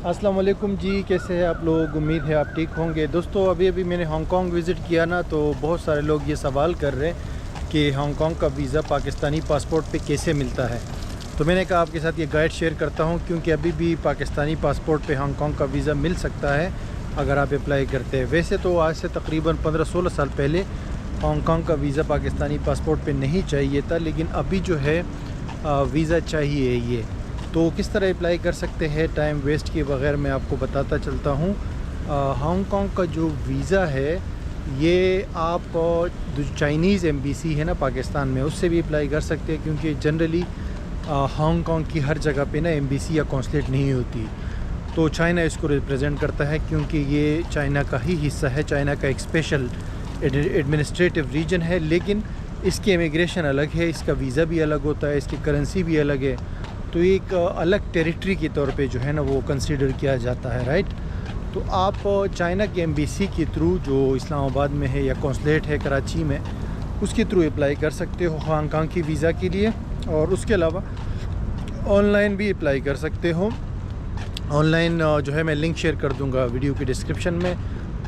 अस्सलाम वालेकुम जी, कैसे हैं आप लोग। उम्मीद है आप ठीक होंगे। दोस्तों अभी मैंने हांगकांग विज़िट किया ना, तो बहुत सारे लोग ये सवाल कर रहे हैं कि हांगकांग का वीज़ा पाकिस्तानी पासपोर्ट पे कैसे मिलता है। तो मैंने कहा आपके साथ ये गाइड शेयर करता हूँ, क्योंकि अभी भी पाकिस्तानी पासपोर्ट पे हांगकांग का वीज़ा मिल सकता है अगर आप अप्लाई करते हैं। वैसे तो आज से तकरीबन 15-16 साल पहले हांगकांग का वीज़ा पाकिस्तानी पासपोर्ट पे नहीं चाहिए था, लेकिन अभी जो है वीज़ा चाहिए ये। तो किस तरह अप्लाई कर सकते हैं टाइम वेस्ट किए बगैर मैं आपको बताता चलता हूँ। हांगकांग का जो वीज़ा है ये आप जो चाइनीज़ एम्बेसी है ना पाकिस्तान में, उससे भी अप्लाई कर सकते हैं, क्योंकि जनरली हांगकांग की हर जगह पे ना एम्बेसी या कौंसलेट नहीं होती। तो चाइना इसको रिप्रेजेंट करता है, क्योंकि ये चाइना का ही हिस्सा है। चाइना का एक स्पेशल एडमिनिस्ट्रेटिव रीजन है, लेकिन इसकी इमिग्रेशन अलग है, इसका वीज़ा भी अलग होता है, इसकी करेंसी भी अलग है। तो एक अलग टेरिटरी के तौर पे जो है ना वो कंसीडर किया जाता है, राइट। तो आप चाइना के एम्बेसी के थ्रू जो इस्लामाबाद में है या कौंसलेट है कराची में, उसके थ्रू अप्लाई कर सकते हो हांगकांग की वीज़ा के लिए। और उसके अलावा ऑनलाइन भी अप्लाई कर सकते हो। ऑनलाइन जो है मैं लिंक शेयर कर दूंगा वीडियो के डिस्क्रिप्शन में,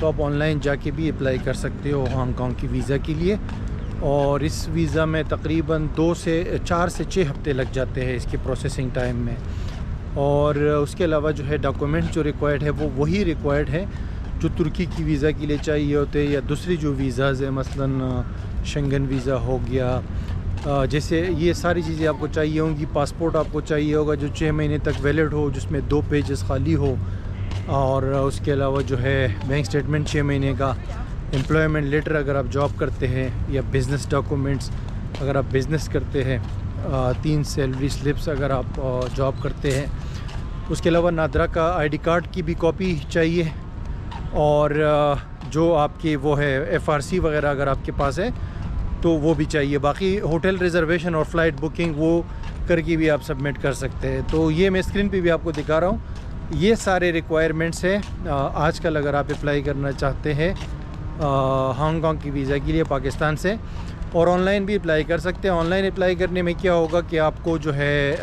तो आप ऑनलाइन जाके भी अप्लाई कर सकते हो हांगकांग की वीज़ा के लिए। और इस वीज़ा में तकरीबन 4 से 6 हफ्ते लग जाते हैं इसके प्रोसेसिंग टाइम में। और उसके अलावा जो है डॉक्यूमेंट जो रिक्वायर्ड है वो वही रिक्वायर्ड है जो तुर्की की वीज़ा के लिए चाहिए होते हैं, या दूसरी जो वीज़ाज़ है मसलन शेंगन वीज़ा हो गया। जैसे ये सारी चीज़ें आपको चाहिए होंगी। पासपोर्ट आपको चाहिए होगा जो 6 महीने तक वैलिड हो, जिसमें 2 पेजेस खाली हो। और उसके अलावा जो है बैंक स्टेटमेंट 6 महीने का, एम्प्लॉयमेंट लेटर अगर आप जॉब करते हैं, या बिज़नेस डॉक्यूमेंट्स अगर आप बिज़नेस करते हैं, 3 सैलरी स्लिप्स अगर आप जॉब करते हैं। उसके अलावा नादरा का आईडी कार्ड की भी कॉपी चाहिए। और जो आपकी वो है एफआरसी वगैरह अगर आपके पास है तो वो भी चाहिए। बाकी होटल रिज़र्वेशन और फ़्लाइट बुकिंग वो करके भी आप सबमिट कर सकते हैं। तो ये मैं स्क्रीन पे भी आपको दिखा रहा हूँ। ये सारे रिक्वायरमेंट्स हैं आजकल अगर आप अप्लाई करना चाहते हैं हांगकांग की वीज़ा के लिए पाकिस्तान से। और ऑनलाइन भी अप्लाई कर सकते हैं। ऑनलाइन अप्लाई करने में क्या होगा कि आपको जो है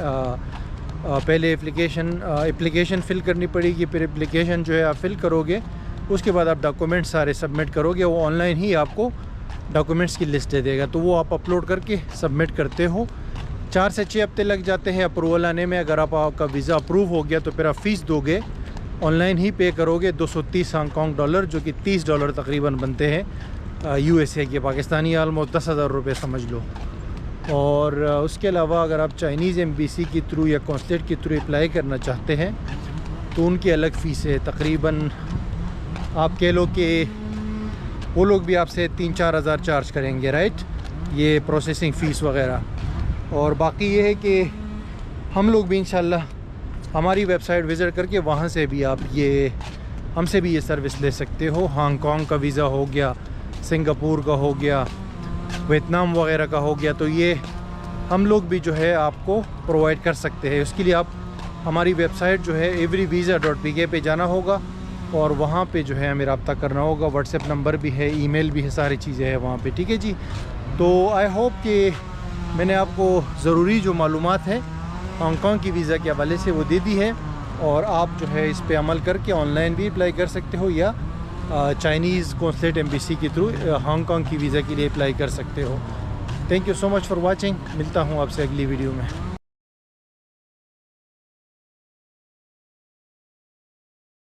पहले एप्लीकेशन फ़िल करनी पड़ेगी। फिर एप्लीकेशन जो है आप फ़िल करोगे, उसके बाद आप डॉक्यूमेंट्स सारे सबमिट करोगे। वो ऑनलाइन ही आपको डॉक्यूमेंट्स की लिस्ट दे देगा, तो वो आप अपलोड करके सबमिट करते हो। 4 से 6 हफ्ते लग जाते हैं अप्रूवल आने में। अगर आपका वीज़ा अप्रूव हो गया तो फिर आप फ़ीस दोगे, ऑनलाइन ही पे करोगे 230 हांगकांग डॉलर, जो कि $30 तकरीबन बनते हैं यूएसए के, पाकिस्तानी आलमोस्ट 10,000 रुपये समझ लो। और उसके अलावा अगर आप चाइनीज़ एम्बेसी के थ्रू या कौंसलेट के थ्रू अप्लाई करना चाहते हैं तो उनकी अलग फ़ीस है। तकरीबन आप कह लो कि वो लोग भी आपसे 3-4 हज़ार चार्ज करेंगे, राइट, ये प्रोसेसिंग फ़ीस वगैरह। और बाकी ये है कि हम लोग भी इंशाल्लाह हमारी वेबसाइट विज़िट करके वहाँ से भी आप ये हमसे भी ये सर्विस ले सकते हो। हांगकांग का वीज़ा हो गया, सिंगापुर का हो गया, वियतनाम वगैरह का हो गया, तो ये हम लोग भी जो है आपको प्रोवाइड कर सकते हैं। उसके लिए आप हमारी वेबसाइट जो है everyvisa.pk पे जाना होगा और वहाँ पे जो है हमें रब्ता करना होगा। व्हाट्सएप नंबर भी है, ईमेल भी है, सारी चीज़ें हैं वहाँ पे, ठीक है जी। तो आई होप कि मैंने आपको ज़रूरी जो मालूमात है हांगकांग की वीज़ा के हवाले से वो दे दी है। और आप जो है इस पे अमल करके ऑनलाइन भी अप्लाई कर सकते हो, या चाइनीज़ कौंसलेट एम्बेसी के थ्रू हांगकांग की वीज़ा के लिए अप्लाई कर सकते हो। Thank you so much for watching. मिलता हूँ आपसे अगली वीडियो में।